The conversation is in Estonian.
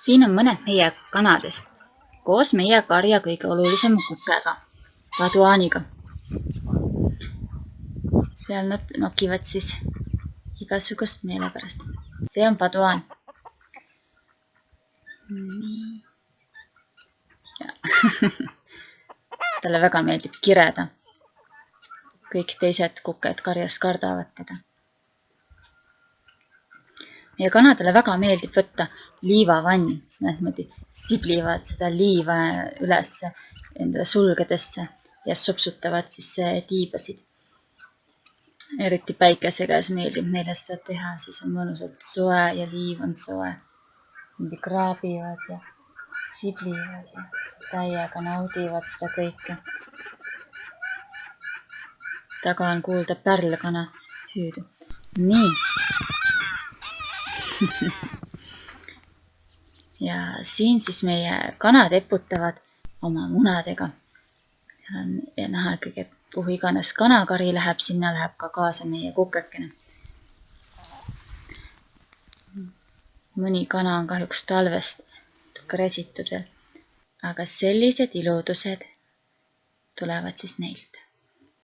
Siin on mõned meie kanadest, koos meie karja kõige olulisema kukega, paduaaniga. Seal nad nokivad siis igasugust meelepärast. See on paduaan. Talle väga meeldib kireda. Kõik teised kuked karjas kardavad teda. Meie kanadele väga meeldib võtta liivavanni, sest nad niimoodi siblivad seda liiva üles endale sulgedesse ja sopsutavad siis tiibasid. Eriti päikese käes meeldib neile seda teha, siis on mõnusalt soe ja liiv on soe. Nad kraabivad ja siblivad ja täiega naudivad seda kõike. Taga on kuulda pärlkana hüüdu. Nii. Ja siin siis meie kanad eputavad oma munadega. Ja näha ikkagi, et kuhu iganes kanakari läheb, sinna läheb ka kaasa meie kukekene. Mõni kana on kahjuks talvest räsitud veel, aga sellised iludused tulevad siis neilt.